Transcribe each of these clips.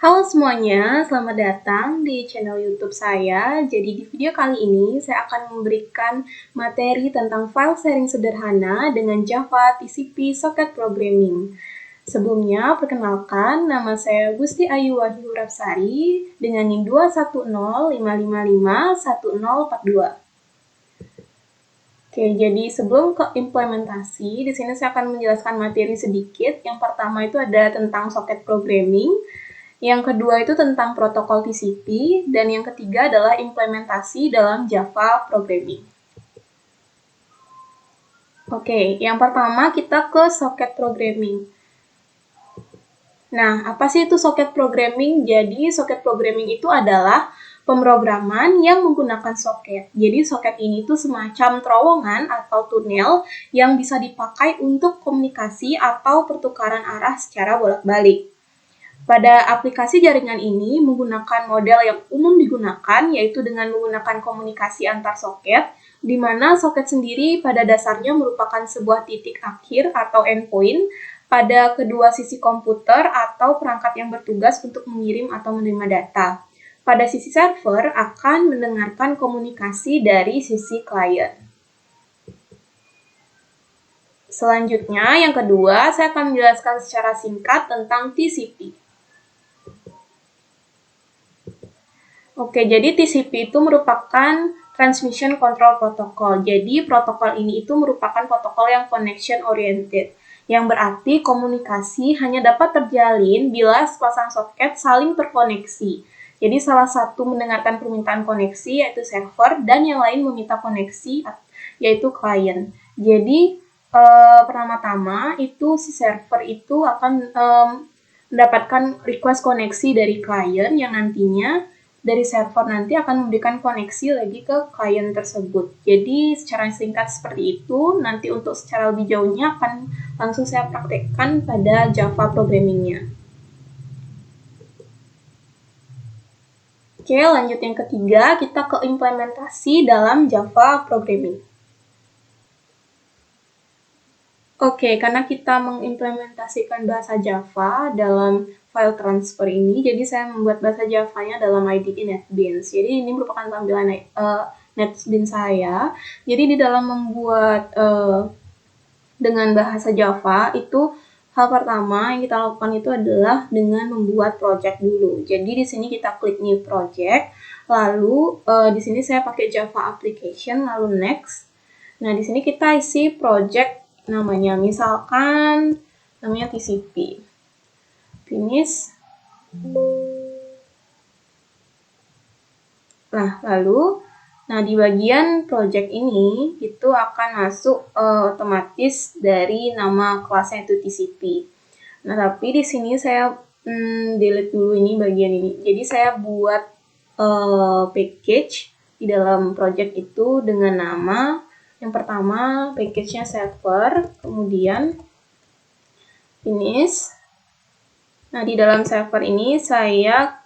Halo semuanya, selamat datang di channel YouTube saya. Jadi di video kali ini saya akan memberikan materi tentang file sharing sederhana dengan Java TCP Socket Programming. Sebelumnya, perkenalkan, nama saya Gusti Ayu Wahyu Rapsari dengan NIM 21055551042. Oke, jadi sebelum ke implementasi, di sini saya akan menjelaskan materi sedikit. Yang pertama itu ada tentang socket programming. Yang kedua itu tentang protokol TCP, dan yang ketiga adalah implementasi dalam Java Programming. Oke, yang pertama kita ke socket programming. Nah, apa sih itu socket programming? Jadi, socket programming itu adalah pemrograman yang menggunakan socket. Jadi, socket ini tuh semacam terowongan atau tunnel yang bisa dipakai untuk komunikasi atau pertukaran arah secara bolak-balik. Pada aplikasi jaringan ini menggunakan model yang umum digunakan, yaitu dengan menggunakan komunikasi antar soket, di mana soket sendiri pada dasarnya merupakan sebuah titik akhir atau endpoint pada kedua sisi komputer atau perangkat yang bertugas untuk mengirim atau menerima data. Pada sisi server akan mendengarkan komunikasi dari sisi klien. Selanjutnya, yang kedua, saya akan menjelaskan secara singkat tentang TCP. Oke, jadi TCP itu merupakan Transmission Control Protocol. Jadi, protokol ini itu merupakan protokol yang connection oriented, yang berarti komunikasi hanya dapat terjalin bila sepasang soket saling terkoneksi. Jadi, salah satu mendengarkan permintaan koneksi, yaitu server, dan yang lain meminta koneksi, yaitu klien. Jadi, pertama-tama itu si server itu akan mendapatkan request koneksi dari klien yang nantinya dari server nanti akan memberikan koneksi lagi ke klien tersebut. Jadi secara singkat seperti itu, nanti untuk secara lebih jauhnya akan langsung saya praktekkan pada Java programming-nya. Oke, lanjut yang ketiga, kita ke implementasi dalam Java programming. Oke, karena kita mengimplementasikan bahasa Java dalam file transfer ini, jadi saya membuat bahasa Java-nya dalam IDE NetBeans. Jadi ini merupakan tampilan NetBeans saya. Jadi di dalam membuat dengan bahasa Java itu hal pertama yang kita lakukan itu adalah dengan membuat project dulu. Jadi di sini kita klik new project, lalu di sini saya pakai Java application, lalu next. Nah di sini kita isi project namanya, misalkan namanya TCP. Finish. Nah, lalu di bagian project ini itu akan masuk otomatis dari nama kelasnya itu TCP. Nah, tapi di sini saya delete dulu ini bagian ini. Jadi saya buat package di dalam project itu dengan nama yang pertama package-nya server, kemudian finish. Nah, di dalam server ini saya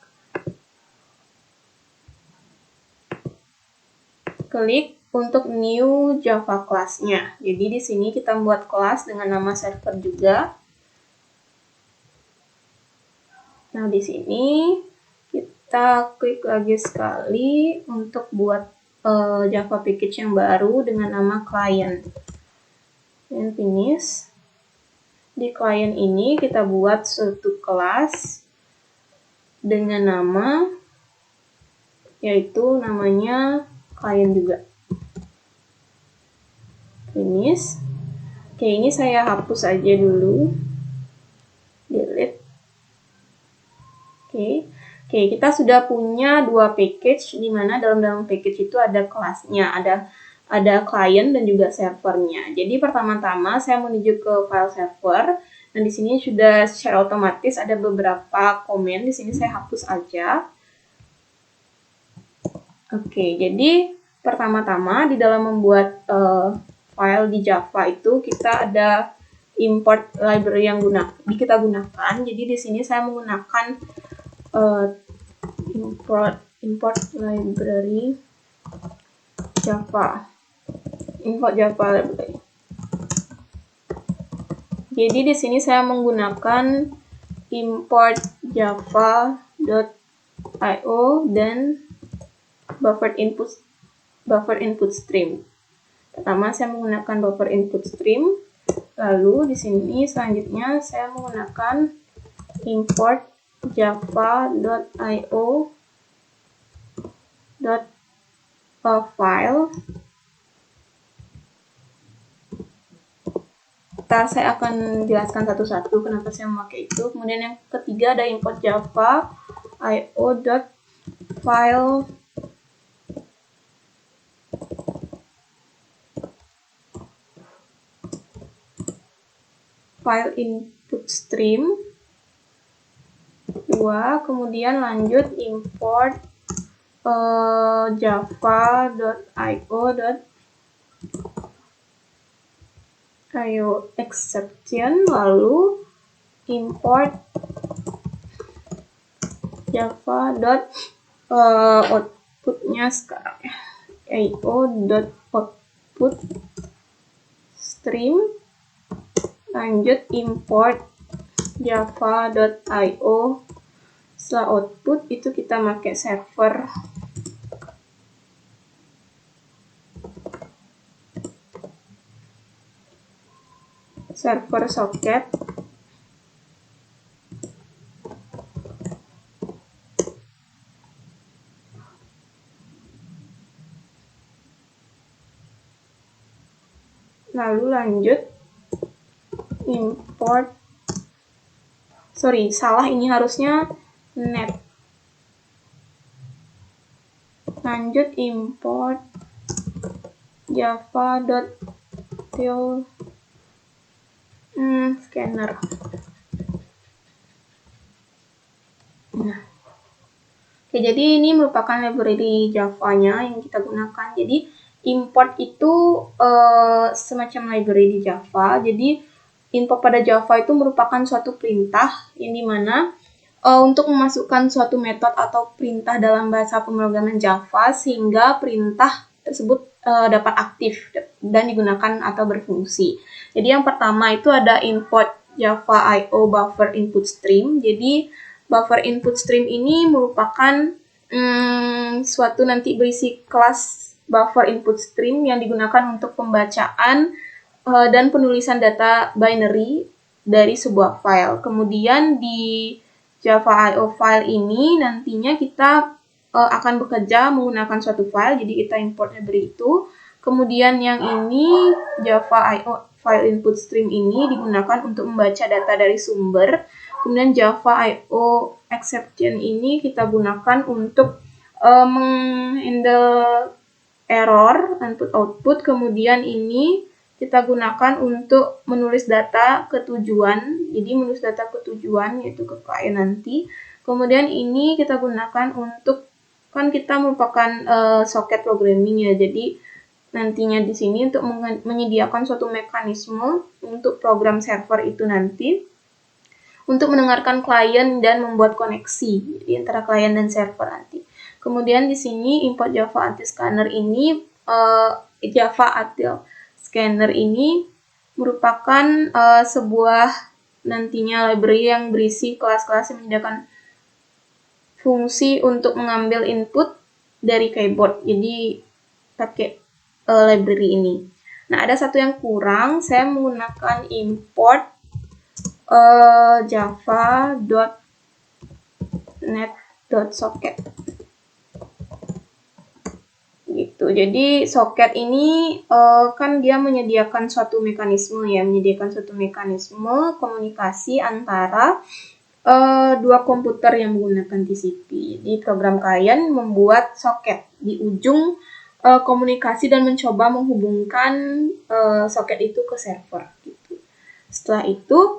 klik untuk new Java class-nya. Jadi di sini kita buat kelas dengan nama server juga. Nah, di sini kita klik lagi sekali untuk buat Java package yang baru dengan nama client. Dan finish. Di client ini kita buat suatu kelas dengan nama, yaitu namanya client juga. Finish. Oke, ini saya hapus aja dulu. Delete. Oke, kita sudah punya dua package, di mana dalam package itu ada kelasnya, ada client dan juga servernya. Jadi pertama-tama saya menuju ke file server. Dan di sini sudah secara otomatis ada beberapa komen. Di sini saya hapus aja. Oke, jadi pertama-tama di dalam membuat file di Java itu kita ada import library yang kita gunakan. Jadi di sini saya menggunakan import library Java. Import Java library. Jadi di sini saya menggunakan import Java dan buffer input stream. Pertama saya menggunakan buffer input stream, lalu di sini selanjutnya saya menggunakan import java.io.file. Saya akan jelaskan satu-satu kenapa saya memakai itu. Kemudian yang ketiga ada import java.io.file input stream. 2. Kemudian lanjut import java.io exception, lalu import java.outputnya sekarang ya, io.output stream, lanjut import java.io. Setelah output itu kita pakai server socket. Lalu lanjut import, ini harusnya net. Lanjut import java.til scanner. Nah, oke, jadi ini merupakan library Java-nya yang kita gunakan. Jadi import itu semacam library di Java. Jadi import pada Java itu merupakan suatu perintah yang dimana untuk memasukkan suatu metode atau perintah dalam bahasa pemrograman Java sehingga perintah tersebut dapat aktif dan digunakan atau berfungsi. Jadi yang pertama itu ada import java.io buffer input stream. Jadi buffer input stream ini merupakan suatu nanti berisi kelas buffer input stream yang digunakan untuk pembacaan dan penulisan data binary dari sebuah file. Kemudian di java.io file ini nantinya kita akan bekerja menggunakan suatu file, jadi kita import library itu. Kemudian yang ini java.io file input stream ini digunakan untuk membaca data dari sumber. Kemudian java.io exception ini kita gunakan untuk menghandle error input-output. Kemudian ini kita gunakan untuk menulis data ke tujuan, jadi menulis data ke tujuan yaitu ke klien nanti. Kemudian ini kita gunakan untuk, kan kita merupakan socket programming ya, jadi nantinya di sini untuk menyediakan suatu mekanisme untuk program server itu nanti untuk mendengarkan klien dan membuat koneksi di antara klien dan server nanti. Kemudian di sini import java.util scanner ini java.util scanner ini merupakan sebuah nantinya library yang berisi kelas-kelas yang menyediakan fungsi untuk mengambil input dari keyboard. Jadi pakai library ini. Nah, ada satu yang kurang, saya menggunakan import java.net.socket. Gitu. Jadi socket ini kan dia menyediakan suatu mekanisme komunikasi antara dua komputer yang menggunakan TCP. Jadi program klien membuat socket di ujung komunikasi dan mencoba menghubungkan socket itu ke server. Gitu. Setelah itu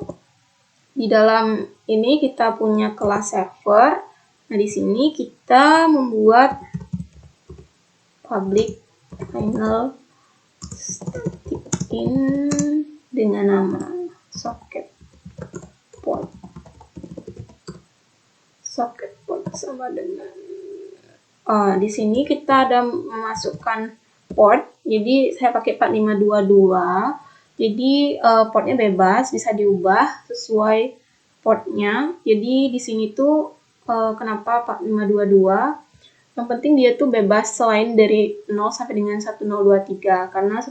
di dalam ini kita punya kelas server. Nah, di sini kita membuat public final static in dengan nama socket port sama dengan di sini kita ada memasukkan port. Jadi saya pakai 4522. Jadi portnya bebas, bisa diubah sesuai portnya. Jadi di sini tuh kenapa 4522. Yang penting dia tuh bebas selain dari 0 sampai dengan 1023, karena 0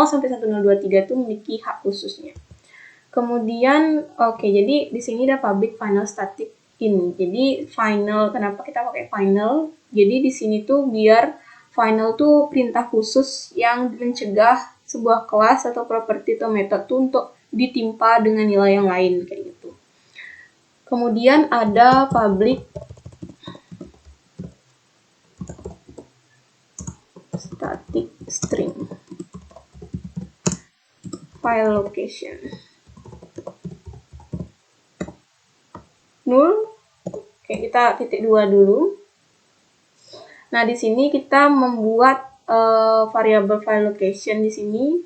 sampai 1023 itu memiliki hak khususnya. Kemudian, jadi di sini ada public final static in. Jadi final, kenapa kita pakai final? Jadi di sini tuh biar final tuh perintah khusus yang mencegah sebuah kelas atau properti atau metode tuh untuk ditimpa dengan nilai yang lain kayak gitu. Kemudian ada public static string file location null. Oke, kita titik 2 dulu. Nah, di sini kita membuat variabel file location di sini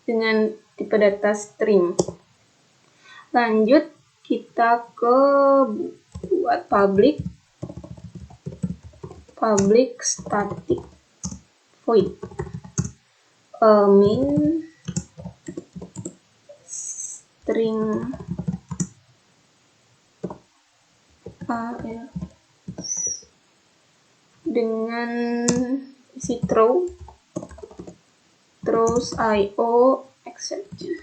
dengan tipe data string. Lanjut kita ke buat public static void min string dengan isi throws IO exception.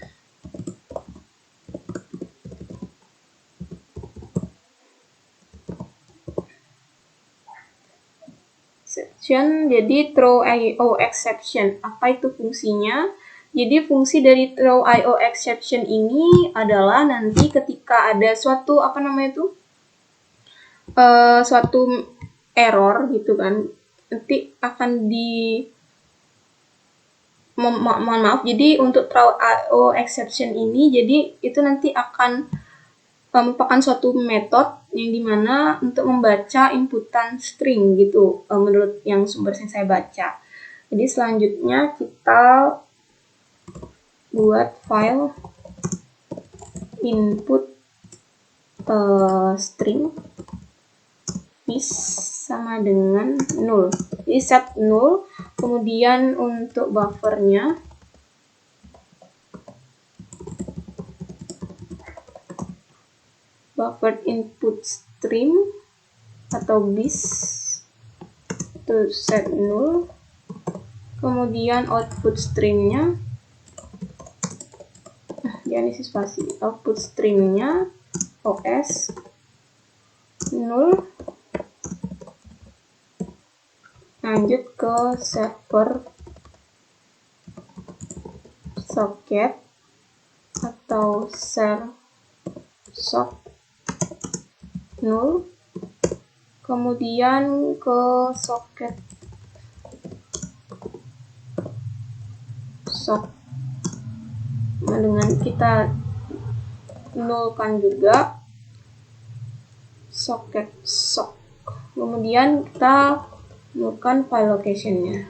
Jadi throw IO exception, apa itu fungsinya? Jadi fungsi dari throw IO exception ini adalah nanti ketika ada suatu suatu error gitu kan, nanti akan mohon maaf, jadi untuk throw IO exception ini, jadi itu nanti akan merupakan suatu metode yang dimana untuk membaca inputan string gitu, menurut yang sumber yang saya baca. Jadi selanjutnya kita buat file input string is sama dengan 0. Jadi set 0, kemudian untuk buffernya buffer input stream atau bis itu set 0, kemudian output streamnya output streamnya OS 0. Lanjut ke server socket atau sock 0, kemudian ke socket sock dengan kita nolkan juga socket sock, kemudian kita nolkan file location-nya.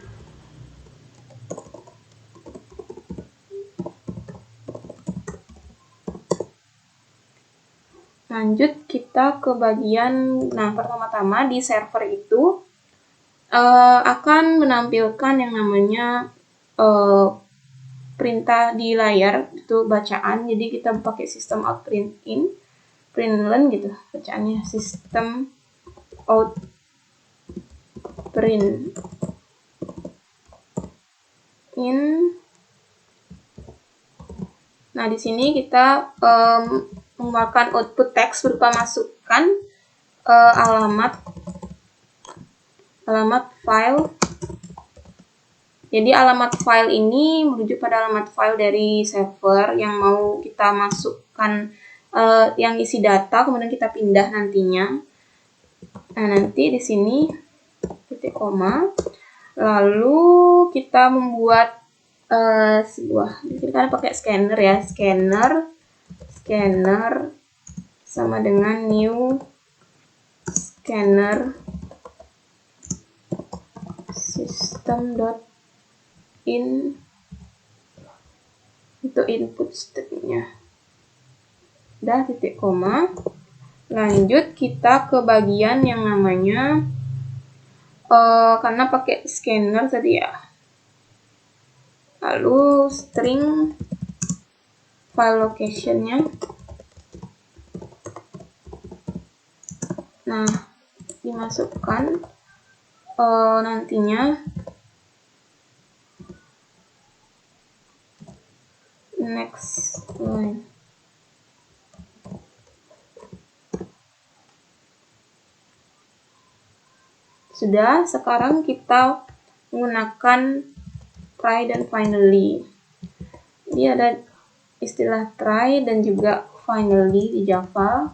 Lanjut kita ke bagian, pertama-tama di server itu akan menampilkan yang namanya perintah di layar, itu bacaan. Jadi kita pakai sistem out print in, println gitu bacaannya, sistem out print in. Nah, di sini kita mengeluarkan output teks berupa masukkan alamat file. Jadi alamat file ini merujuk pada alamat file dari server yang mau kita masukkan yang isi data, kemudian kita pindah nantinya. Nah, nanti di sini titik koma, lalu kita membuat sebuah, di sini kan pakai scanner ya, scanner sama dengan new scanner system.in untuk input stringnya. Udah titik koma. Lanjut kita ke bagian yang namanya karena pakai scanner tadi ya, lalu string file location-nya Nah, dimasukkan nantinya next line. Sudah, sekarang kita menggunakan try dan finally. Ini ada istilah try dan juga finally di Java.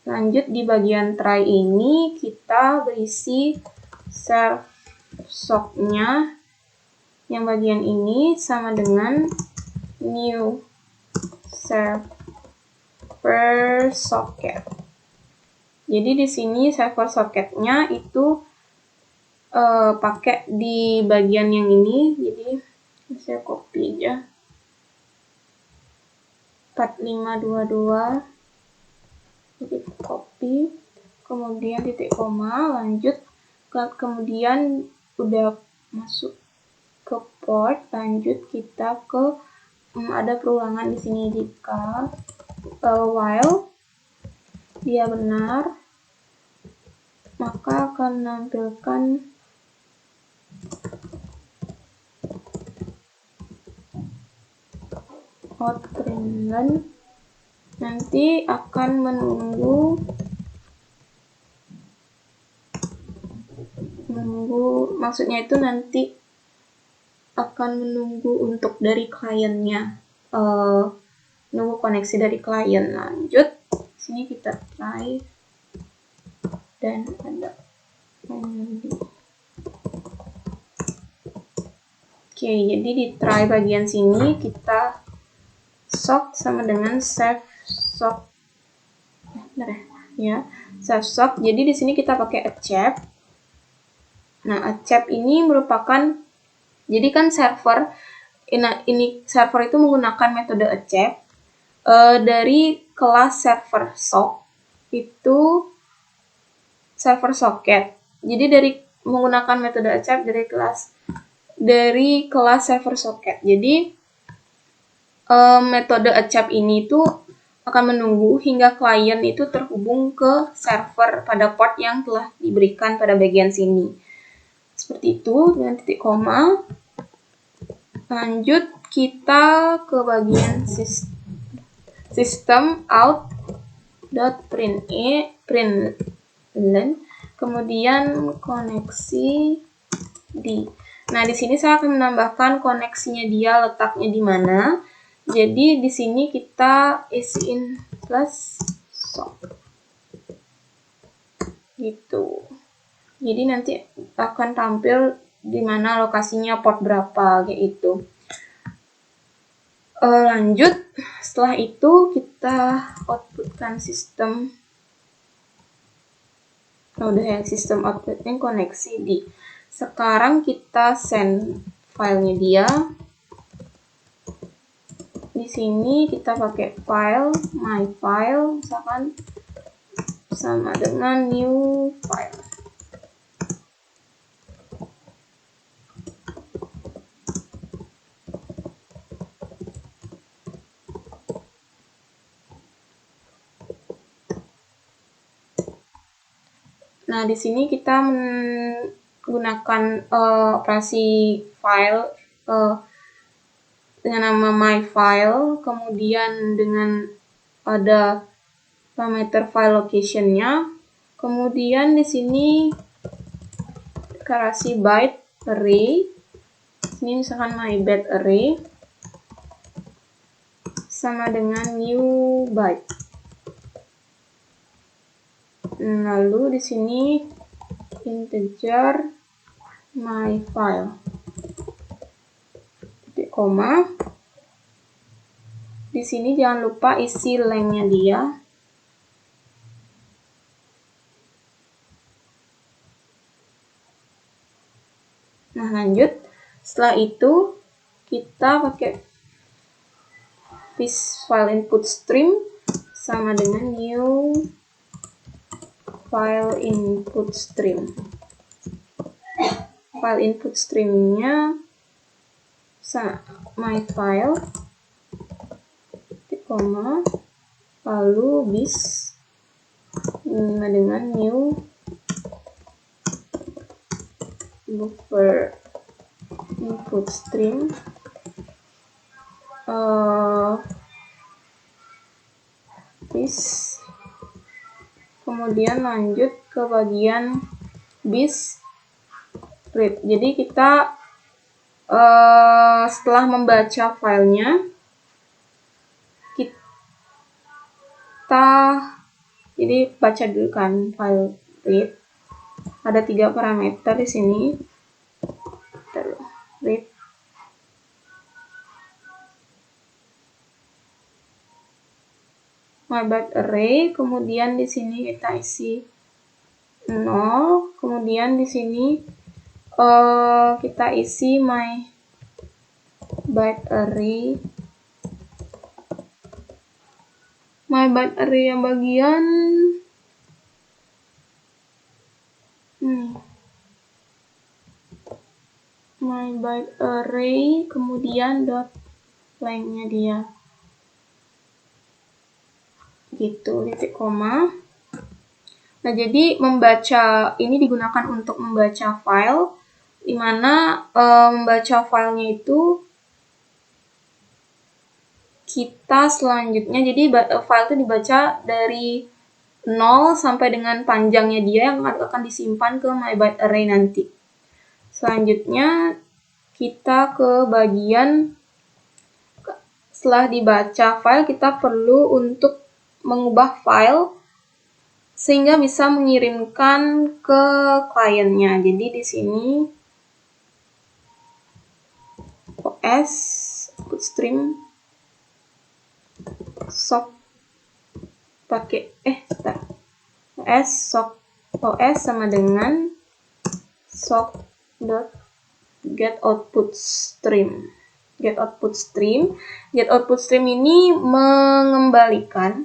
Lanjut di bagian try ini kita berisi serve sock-nya. Yang bagian ini sama dengan new server socket. Jadi di sini server socketnya itu pakai di bagian yang ini. Jadi saya copy aja 4522. Jadi copy, kemudian titik koma, lanjut, kemudian udah masuk ke port, lanjut kita ke ada perulangan di sini jika while dia benar, maka akan menampilkan outprintln. Nanti akan menunggu, maksudnya itu nanti akan menunggu untuk dari kliennya, nunggu koneksi dari klien. Lanjut, sini kita try dan ada finally. Oke, jadi di try bagian sini kita sock sama dengan serve sock. Benar ya? Serve sock. Jadi di sini kita pakai accept. Nah, accept ini merupakan, jadi kan server ini server itu menggunakan metode accept dari kelas server sock itu server socket. Jadi dari menggunakan metode accept dari kelas server socket. Jadi metode accept ini tuh akan menunggu hingga klien itu terhubung ke server pada port yang telah diberikan pada bagian sini. Seperti itu dengan titik koma. Lanjut kita ke bagian system out.println, kemudian koneksi di. Nah, di sini saya akan menambahkan koneksinya dia letaknya di mana. Jadi di sini kita isiin plus sock. Gitu. Jadi nanti akan tampil di mana lokasinya, port berapa kayak itu. Lanjut, setelah itu kita outputkan sistem. Udah ya, sistem outputnya koneksi di. Sekarang kita send filenya dia. Di sini kita pakai file, my file, misalkan sama dengan new file. Nah, di sini kita menggunakan operasi file dengan nama my file, kemudian dengan ada parameter file location-nya, kemudian di sini deklarasi byte array, ini misalkan my byte array sama dengan new byte. Lalu di sini integer my file, titik koma. Di sini jangan lupa isi length-nya dia. Nah, lanjut. Setelah itu kita pakai this file input stream sama dengan new file input stream. File input streamnya my file, titik koma, lalu bis ini dengan new buffer input stream this, kemudian lanjut ke bagian bis read. Jadi kita setelah membaca filenya, kita jadi baca dulu kan file read. Ada 3 parameter di sini. Read my byte array, kemudian di sini kita isi 0, kemudian di sini kita isi my byte array. My byte array yang bagian my byte array, kemudian dot lengthnya dia gitu, titik koma. Nah, jadi membaca ini digunakan untuk membaca file, dimana membaca filenya itu kita selanjutnya, jadi file itu dibaca dari 0 sampai dengan panjangnya dia yang akan disimpan ke my byte array nanti. Selanjutnya kita ke bagian setelah dibaca file, kita perlu untuk mengubah file sehingga bisa mengirimkan ke kliennya. Jadi di sini OS output stream sock pakai OS sock OS sama dengan sock dot get output stream. Get output stream ini mengembalikan,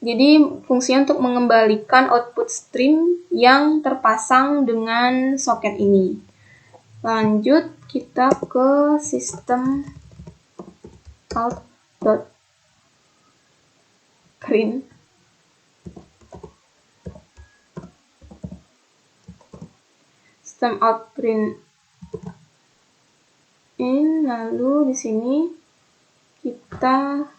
jadi fungsinya untuk mengembalikan output stream yang terpasang dengan soket ini. Lanjut kita ke sistem out.print. Sistem out.print in, lalu di sini kita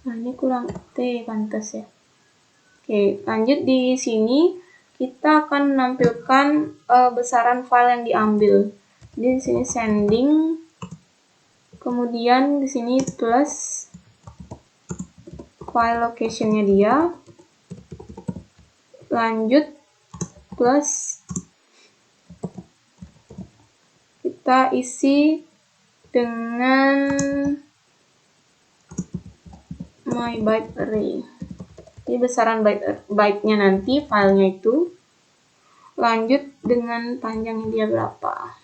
ini kurang T pantas ya. Oke, lanjut di sini kita akan menampilkan besaran file yang diambil. Jadi di sini sending, kemudian di sini plus file location-nya dia, lanjut plus kita isi dengan my byte array. Jadi besaran byte-nya nanti filenya itu, lanjut dengan panjangnya dia berapa,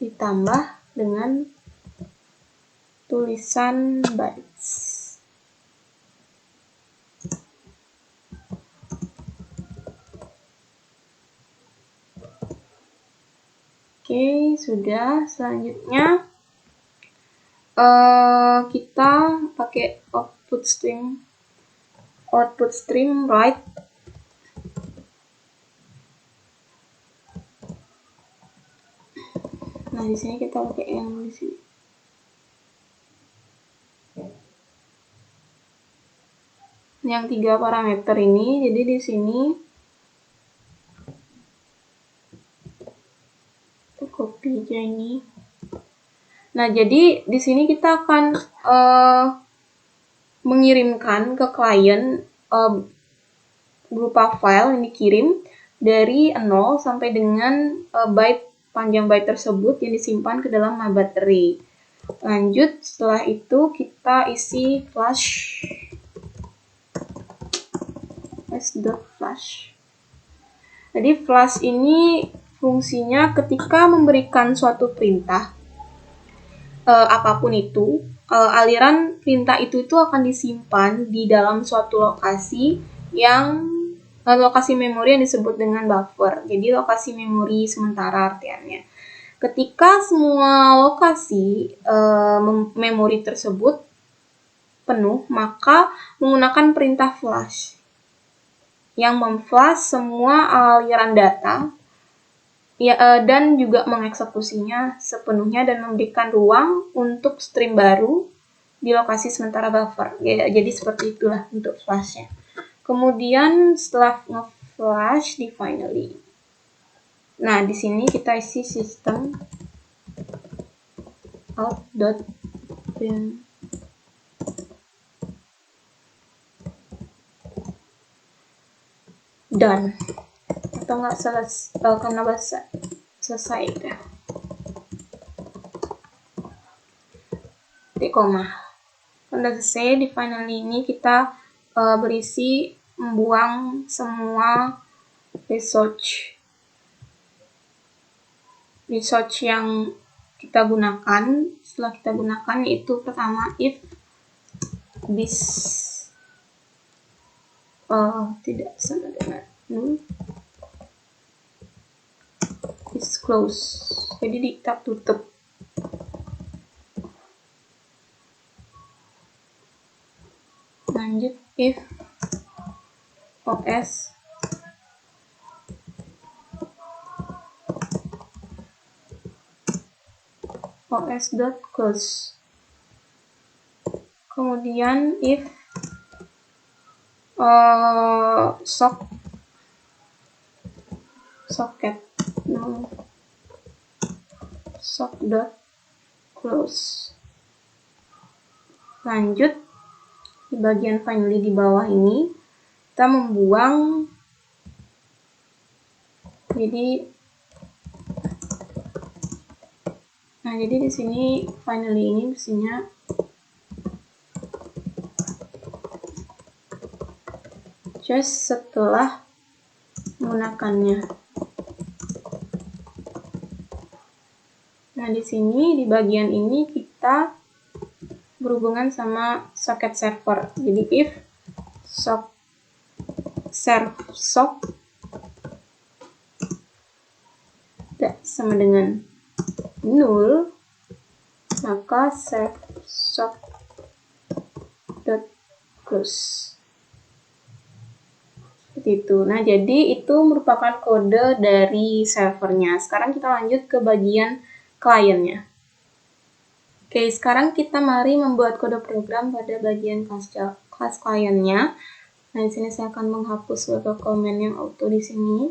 ditambah dengan tulisan bytes. Oke, sudah. Selanjutnya kita pakai output stream write. Nah, di sini kita pakai yang di sini. Yang 3 parameter ini, jadi di sini copy aja ini. Nah, jadi di sini kita akan mengirimkan ke klien berupa file yang dikirim dari 0 sampai dengan panjang byte tersebut yang disimpan ke dalam my byte array. Lanjut, setelah itu kita isi flash s.flash. Jadi flash ini fungsinya ketika memberikan suatu perintah apapun itu, aliran perintah itu akan disimpan di dalam suatu lokasi yang lokasi memori yang disebut dengan buffer. Jadi lokasi memori sementara artiannya. Ketika semua lokasi memori tersebut penuh, maka menggunakan perintah flush yang memflash semua aliran data dan juga mengeksekusinya sepenuhnya dan memberikan ruang untuk stream baru di lokasi sementara buffer. Ya, jadi seperti itulah untuk flashnya. Kemudian setelah nge-flash di finally. Nah, di sini kita isi sistem out.print done atau nggak karena bahasa selesai ya. Titik koma. Udah selesai di final ini kita berisi membuang semua resource yang kita gunakan. Setelah kita gunakan yaitu pertama if this tidak sama dengan is close, jadi kita tutup. Lanjut if os.close. Kemudian if socket sock.close. Lanjut di bagian finally di bawah ini kita membuang, jadi di sini finally ini mestinya just setelah menggunakannya. Nah, di sini di bagian ini kita berhubungan sama socket server. Jadi if sock tidak sama dengan null, maka sock.close. Seperti itu. Nah, jadi itu merupakan kode dari servernya. Sekarang kita lanjut ke bagian kliennya. Oke, sekarang kita mari membuat kode program pada bagian kelas kliennya. Nah, di sini saya akan menghapus beberapa komen yang auto di sini.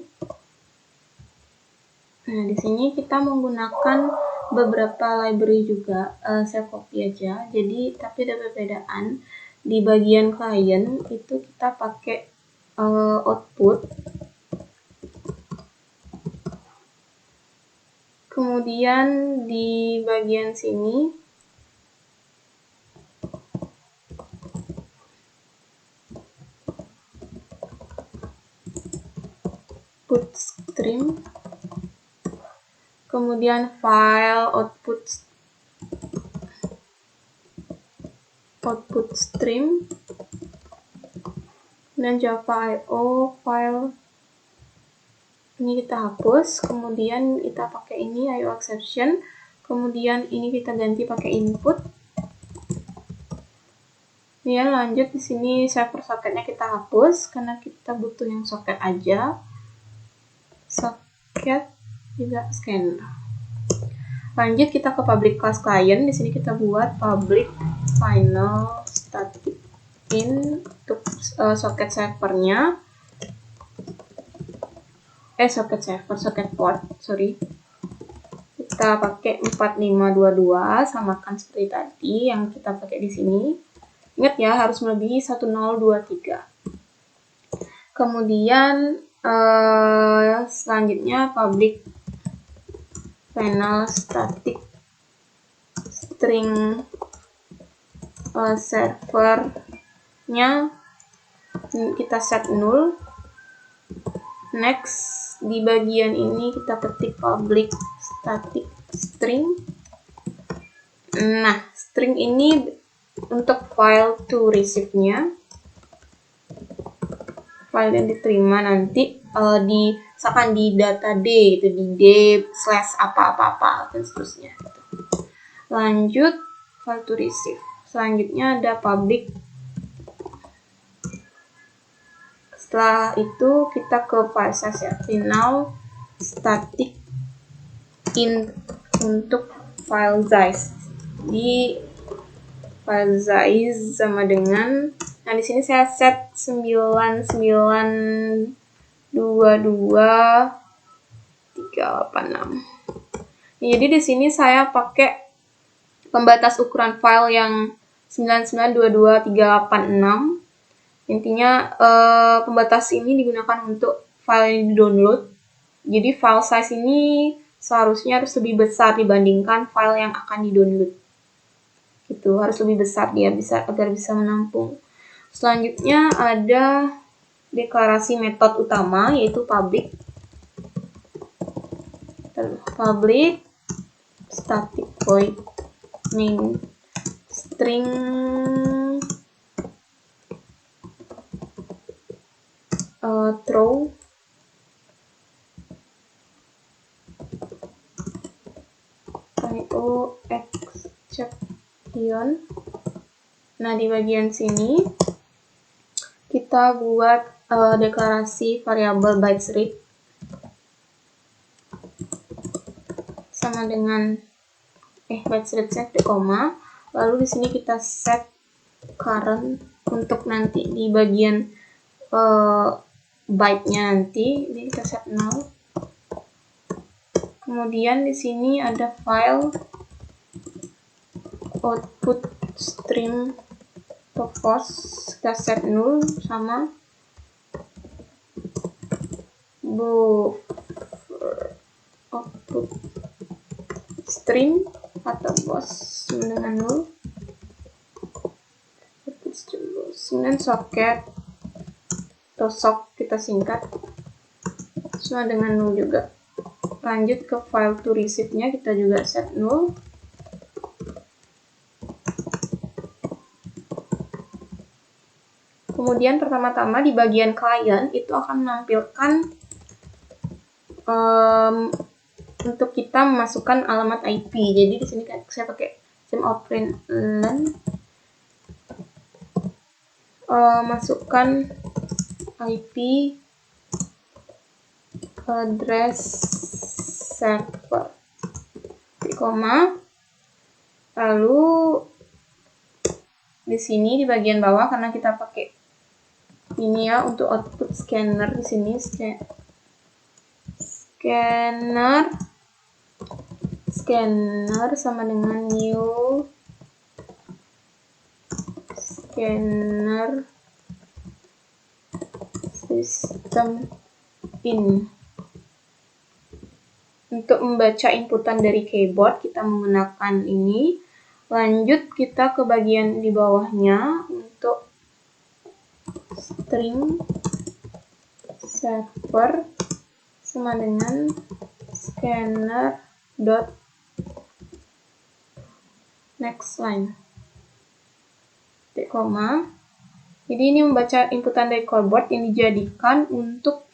Nah, di sini kita menggunakan beberapa library juga. Saya copy aja. Jadi, tapi ada perbedaan. Di bagian klien itu kita pakai output. Kemudian di bagian sini output stream, kemudian file output stream, dan Java IO file ini kita hapus, kemudian kita pakai ini IO exception, kemudian ini kita ganti pakai input. Ya, lanjut di sini server socketnya kita hapus karena kita butuh yang socket aja. Socket juga scan. Lanjut kita ke public class client. Di sini kita buat public final static in untuk socket servernya. Socket port, sorry. Kita pakai 4522, samakan seperti tadi yang kita pakai di sini. Ingat ya, harus melebihi 1023. Kemudian selanjutnya public final static string servernya kita set 0. Next, di bagian ini kita ketik public static string. Nah, string ini untuk file to receive-nya. file yang diterima nanti misalkan di data D itu di D / apa-apa-apa dan seterusnya. Lanjut file to receive. Selanjutnya ada public. Setelah itu kita ke file size ya. Final static in untuk file size. Di file size sama dengan, nah di sini saya set 9922.386. Jadi di sini saya pakai pembatas ukuran file yang 9922.386. Intinya pembatas ini digunakan untuk file yang di-download. Jadi file size ini seharusnya harus lebih besar dibandingkan file yang akan di-download. Gitu, harus lebih besar dia agar bisa menampung. Selanjutnya ada deklarasi metode utama yaitu public. Public static void main string throw exception. Nah, di bagian sini kita buat deklarasi variabel bytes rate sama dengan bytes rate set koma. Lalu di sini kita set current untuk nanti di bagian byte-nya nanti ini kita set 0. Kemudian di sini ada file output stream purpose, kita set 0 sama buffer output stream atau bus dengan 0. Kemudian socket atau sock kita singkat sama dengan 0 juga. Lanjut ke file to receive-nya kita juga set 0. Kemudian pertama-tama di bagian client itu akan menampilkan untuk kita memasukkan alamat IP. Jadi di sini saya pakai symoutprintln masukkan IP address server, koma. Lalu di sini di bagian bawah karena kita pakai ini ya untuk output scanner di sini scanner sama dengan new scanner system in. Untuk membaca inputan dari keyboard kita menggunakan ini. Lanjut kita ke bagian di bawahnya untuk string server sama dengan scanner dot next line koma. Jadi ini membaca inputan dari keyboard yang dijadikan untuk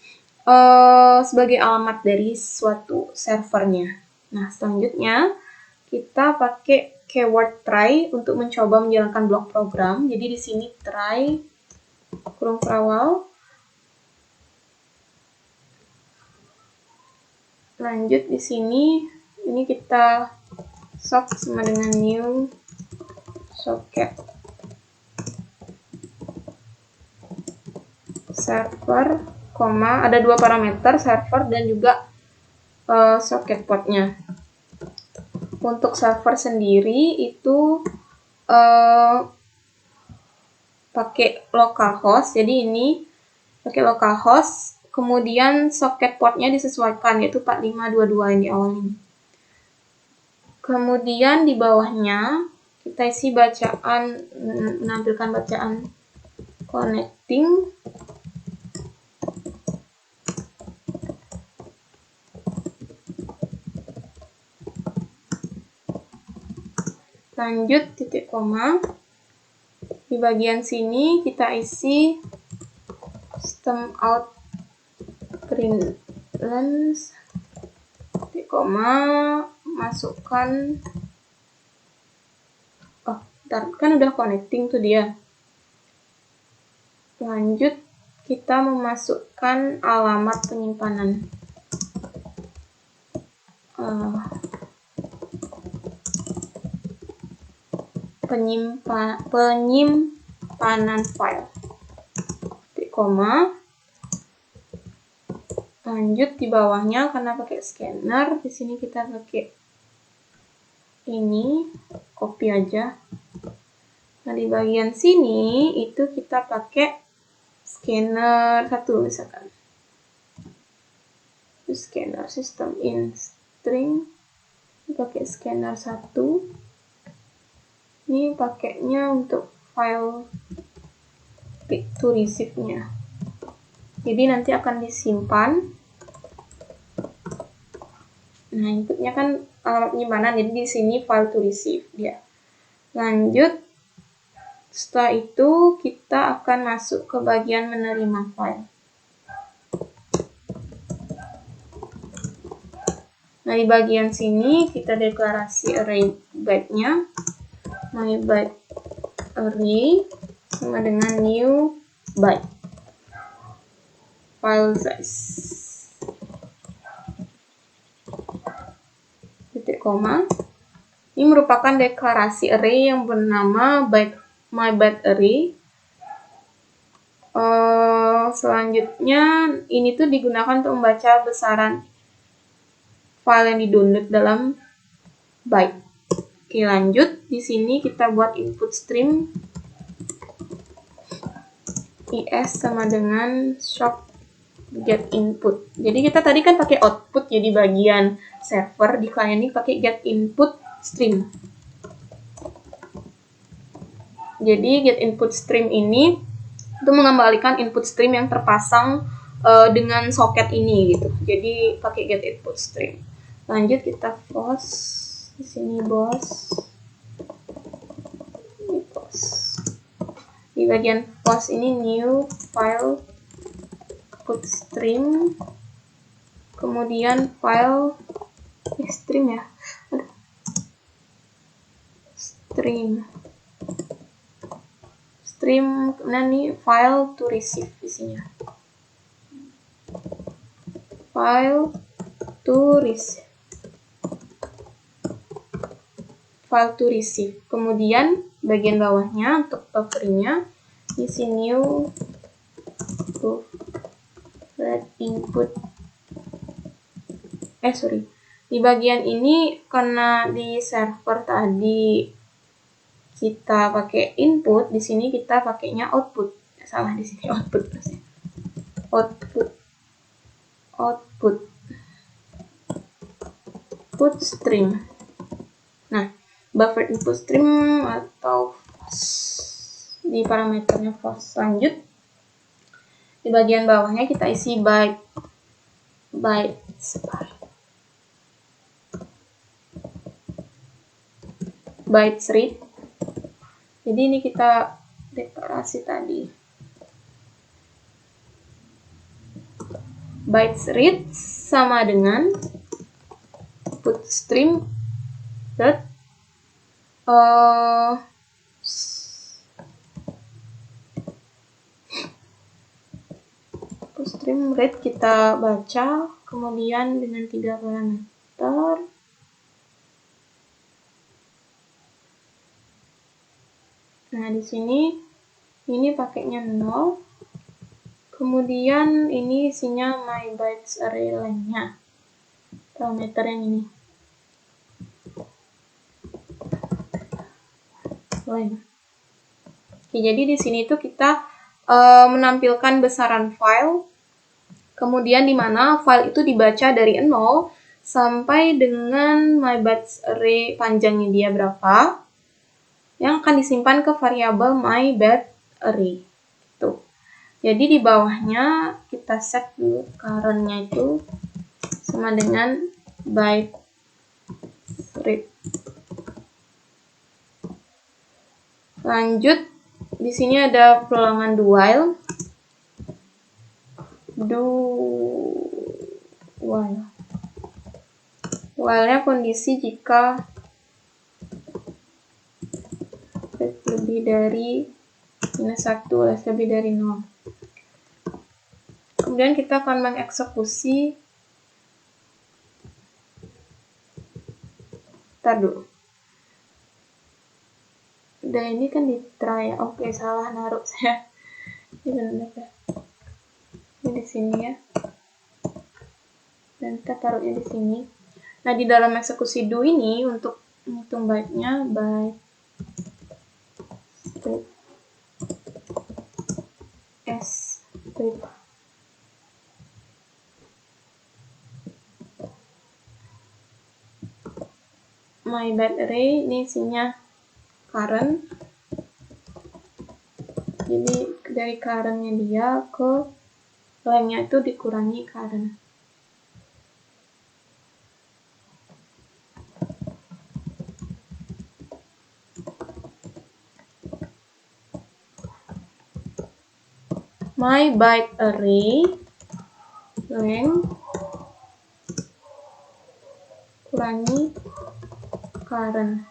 sebagai alamat dari suatu servernya. Nah, selanjutnya kita pakai keyword try untuk mencoba menjalankan blok program. Jadi di sini try kurung perawal. Lanjut di sini ini kita sock sama dengan new socket server, koma, ada dua parameter server dan juga socket portnya. Untuk server sendiri itu pakai localhost, jadi ini pakai localhost, kemudian socket portnya disesuaikan yaitu 4522 yang di awal ini. Kemudian di bawahnya kita isi bacaan, menampilkan bacaan connecting. Lanjut titik koma. Di bagian sini kita isi system out println koma masukkan kan udah connecting tuh dia. Lanjut kita memasukkan alamat penyimpanan. Penyimpanan file. Koma. Lanjut di bawahnya karena pakai scanner, di sini kita pakai ini, copy aja. Nah, di bagian sini itu kita pakai scanner 1 misalkan. Scanner system in string, pakai scanner 1. Ini pakainya untuk file pick to receive-nya. Jadi nanti akan disimpan. Nah, inputnya kan alamat penyimpanan, jadi di sini file to receive dia. Lanjut, setelah itu kita akan masuk ke bagian menerima file. Nah, di bagian sini kita deklarasi array byte-nya. My byte array sama dengan new byte. File size. Titik koma. Ini merupakan deklarasi array yang bernama my byte array. Selanjutnya ini tuh digunakan untuk membaca besaran file yang di-download dalam byte. Oke, lanjut. Di sini kita buat input stream is sama dengan shop get input. Jadi kita tadi kan pakai output ya di bagian server, di client ini pakai get input stream. Jadi get input stream ini itu mengembalikan input stream yang terpasang dengan soket ini gitu. Jadi pakai get input stream. Lanjut kita post di sini bos. Ini post. Di bagian post ini new file put stream, kemudian file stream ya. Stream, nah nih file to receive isinya. File to receive. File to receive. Kemudian bagian bawahnya untuk buffernya isi new let input. Di bagian ini karena di server tadi kita pakai input, di sini kita pakainya output. Salah di sini output terusnya. Output put stream. Nah, buffer input stream atau di parameternya false. Lanjut di bagian bawahnya kita isi bytes read. Jadi ini kita deklarasi tadi bytes read sama dengan put stream dot stream read kita baca, kemudian dengan 3 parameter. Nah, di sini ini pakainya 0. Kemudian ini isinya my bytes array lainnya. Parameter yang ini. Oke, jadi di sini tuh kita menampilkan besaran file, kemudian di mana file itu dibaca dari 0 sampai dengan my bytes array panjangnya dia berapa, yang akan disimpan ke variabel my byte array. Tuh. Jadi di bawahnya kita set dulu current-nya itu sama dengan byte read. Lanjut, di sini ada perulangan do while. do while. While-nya kondisi jika lebih dari minus 1 alias lebih dari 0. Kemudian kita akan mengeksekusi. Ntar dulu. Udah ini kan di try ya. Oke, salah naruh saya. Ini benar ya. Ini di sini ya. Dan kita taruhnya di sini. Nah, di dalam eksekusi do ini untuk menghitung byte-nya byte strip s strip my byte array, ini isinya current. Jadi dari current-nya dia ke length-nya itu dikurangi current. My byte array length kurangi current.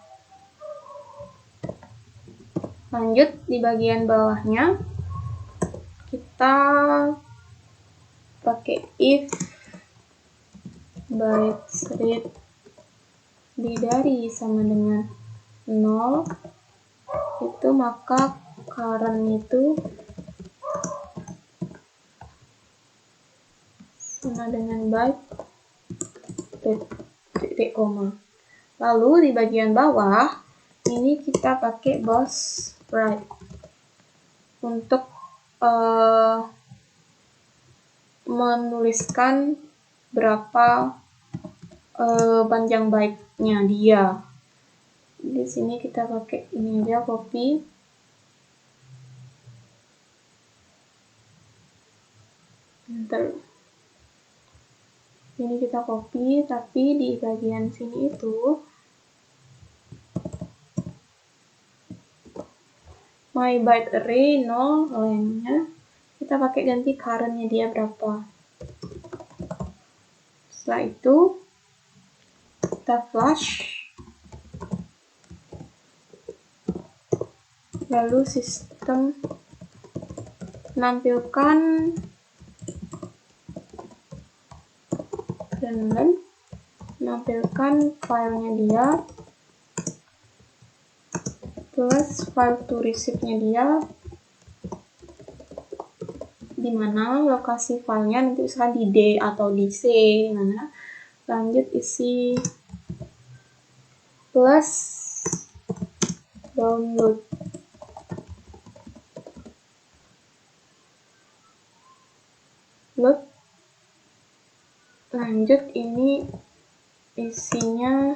Lanjut di bagian bawahnya kita pakai if byte read lebih dari sama dengan 0, itu maka current itu sama dengan byte read titik koma. Lalu di bagian bawah ini kita pakai box write untuk menuliskan berapa panjang byte-nya dia. Di sini kita pakai ini aja, copy. Enter. Ini kita copy, tapi di bagian sini itu my byte array 0 length-nya kita pakai ganti current-nya dia berapa. Setelah itu kita flush, lalu sistem menampilkan dan menampilkan filenya dia plus file to receive-nya dia, di mana lokasi filenya nanti misalkan di D atau di C, mana. Lanjut isi plus download. Lanjut ini isinya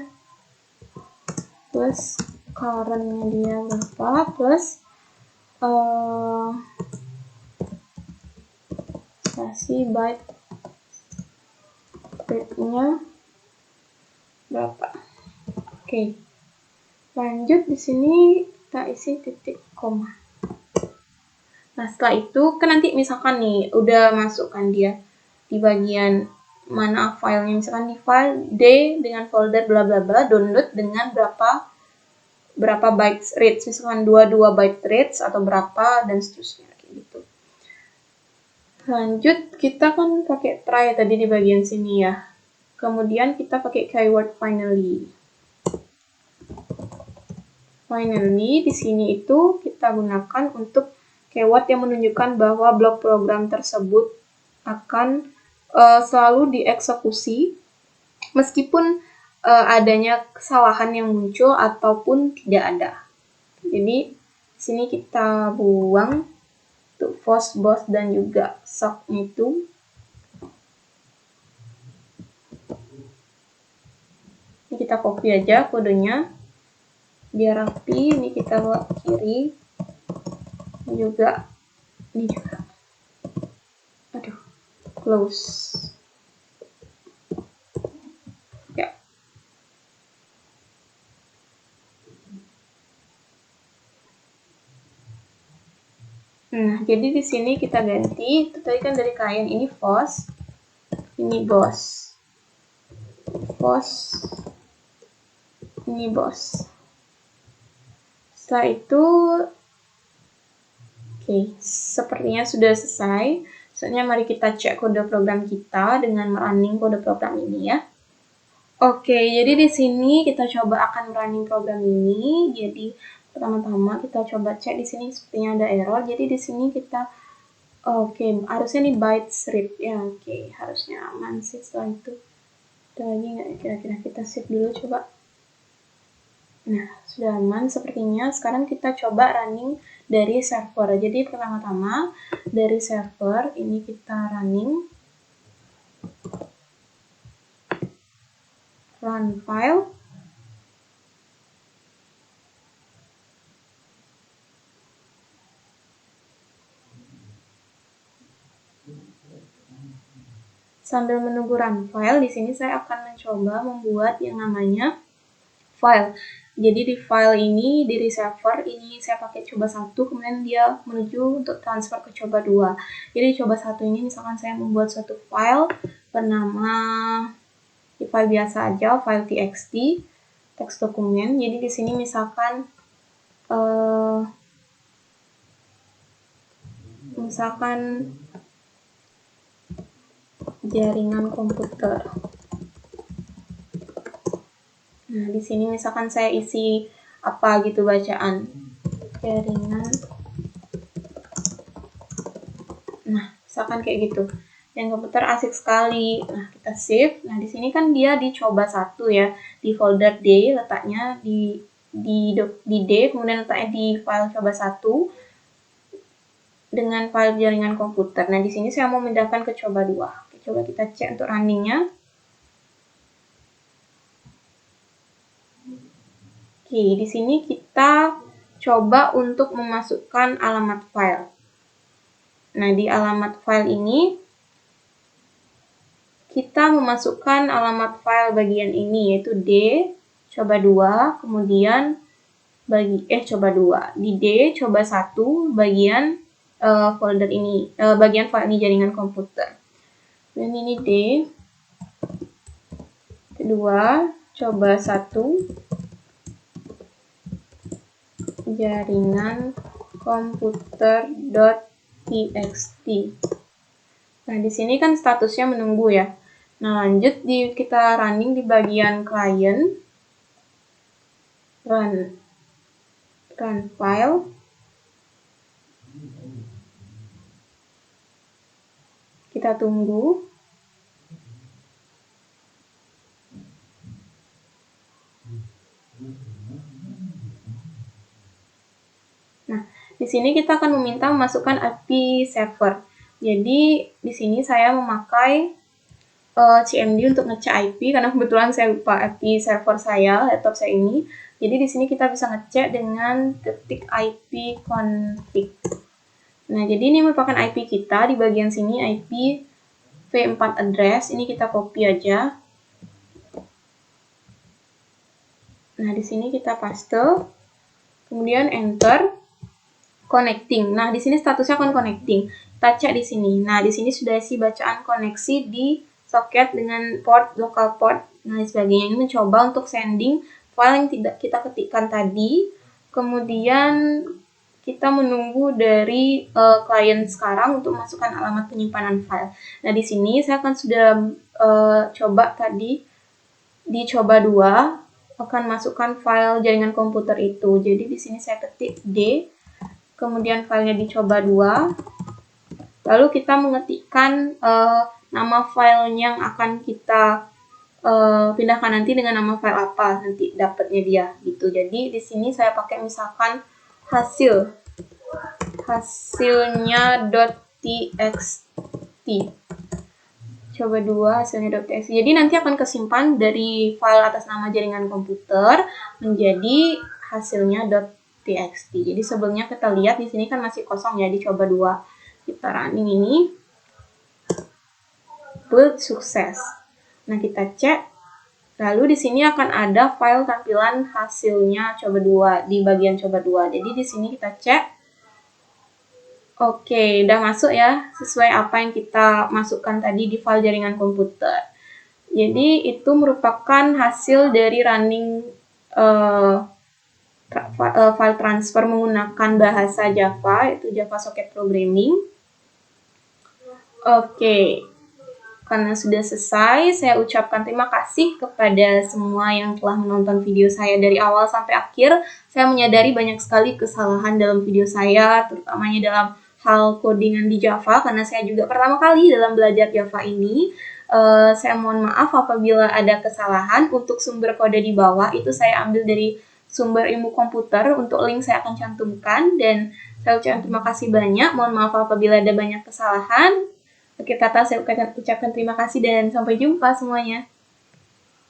plus current-nya dia berapa, plus kasih byte rate-nya berapa. Oke. Lanjut di sini kita isi titik koma. Nah, setelah itu kan nanti misalkan nih udah masukkan dia di bagian mana filenya, misalkan di file D dengan folder bla bla bla, download dengan berapa bytes rates, misalkan 22 byte rates atau berapa dan seterusnya kayak gitu. Lanjut kita kan pakai try tadi di bagian sini ya. Kemudian kita pakai keyword finally. Finally di sini itu kita gunakan untuk keyword yang menunjukkan bahwa blok program tersebut akan selalu dieksekusi meskipun adanya kesalahan yang muncul ataupun tidak ada. Jadi di sini kita buang untuk false boss dan juga shock-nya itu. Ini kita copy aja kodenya biar rapi. Ini kita bawa ke kiri. Ini juga. Aduh, close. Ya. Nah, jadi di sini kita ganti, itu tadi kan dari klien ini FOSS, ini BOSS. FOSS, ini BOSS. Setelah itu, oke, sepertinya sudah selesai. Selanjutnya mari kita cek kode program kita dengan running kode program ini ya. Oke, jadi di sini kita coba akan running program ini. Jadi pertama-tama kita coba cek di sini sepertinya ada error. Jadi di sini kita harusnya nih byte strip ya. Oke, harusnya aman sih. Setelah itu ada lagi nggak kira-kira, kita save dulu coba. Nah, sudah aman sepertinya. Sekarang kita coba running dari server. Jadi pertama-tama dari server ini kita running run file. Sambil menunggu run file, di sini saya akan mencoba membuat yang namanya file. Jadi di file ini, di server ini saya pakai coba 1, kemudian dia menuju untuk transfer ke coba 2. Jadi coba 1 ini misalkan saya membuat suatu file bernama, di file biasa aja, file txt, teks dokumen. Jadi di sini misalkan jaringan komputer. Nah, di sini misalkan saya isi apa gitu bacaan. Jaringan. Nah, misalkan kayak gitu. Yang komputer asik sekali. Nah, kita save. Nah, di sini kan dia dicoba 1 ya, di folder D, letaknya di D, kemudian letaknya di file coba 1 dengan file jaringan komputer. Nah, di sini saya mau memindahkan ke coba 2. Oke, coba kita cek untuk runningnya. Oke, di sini kita coba untuk memasukkan alamat file. Nah, di alamat file ini kita memasukkan alamat file bagian ini, yaitu D, coba 2, kemudian coba 2. Di D, coba 1, bagian folder ini, bagian file ini jaringan komputer. Dan ini D, kedua, coba 1, jaringan komputer.txt. Nah, di sini kan statusnya menunggu ya. Nah, lanjut kita running di bagian client, run file. Kita tunggu. Nah, di sini kita akan meminta memasukkan IP server. Jadi, di sini saya memakai CMD untuk ngecek IP karena kebetulan saya lupa IP server saya, laptop saya ini. Jadi di sini kita bisa ngecek dengan ketik IP config. Nah, jadi ini merupakan IP kita. Di bagian sini IP v4 address, ini kita copy aja. Nah, di sini kita paste, kemudian enter, connecting. Nah, di sini statusnya connecting. Kita cek di sini. Nah, di sini sudah isi bacaan koneksi di soket dengan port, local port, dan sebagainya. Ini mencoba untuk sending file yang tidak kita ketikkan tadi. Kemudian kita menunggu dari klien sekarang untuk masukkan alamat penyimpanan file. Nah, di sini saya akan sudah coba tadi di coba 2 akan masukkan file jaringan komputer itu. Jadi di sini saya ketik D, kemudian filenya dicoba 2, lalu kita mengetikkan nama file yang akan kita pindahkan nanti dengan nama file apa nanti dapatnya dia gitu. Jadi di sini saya pakai misalkan hasilnya .txt, coba 2 hasilnya .txt. Jadi nanti akan kesimpan dari file atas nama jaringan komputer menjadi hasilnya .txt. Jadi sebelumnya kita lihat di sini kan masih kosong ya, dicoba 2. Kita running ini, build sukses. Nah, kita cek. Lalu di sini akan ada file tampilan hasilnya coba 2 di bagian coba 2. Jadi di sini kita cek Oke, udah masuk ya, sesuai apa yang kita masukkan tadi di file jaringan komputer. Jadi itu merupakan hasil dari running file transfer menggunakan bahasa Java, yaitu Java Socket Programming. Oke, karena sudah selesai, saya ucapkan terima kasih kepada semua yang telah menonton video saya dari awal sampai akhir. Saya menyadari banyak sekali kesalahan dalam video saya, terutamanya dalam hal codingan di Java, karena saya juga pertama kali dalam belajar Java ini. Saya mohon maaf apabila ada kesalahan. Untuk sumber kode di bawah itu saya ambil dari sumber ilmu komputer, untuk link saya akan cantumkan, dan saya ucapkan terima kasih banyak. Mohon maaf apabila ada banyak kesalahan. Oke, Tata, saya ucapkan terima kasih dan sampai jumpa semuanya.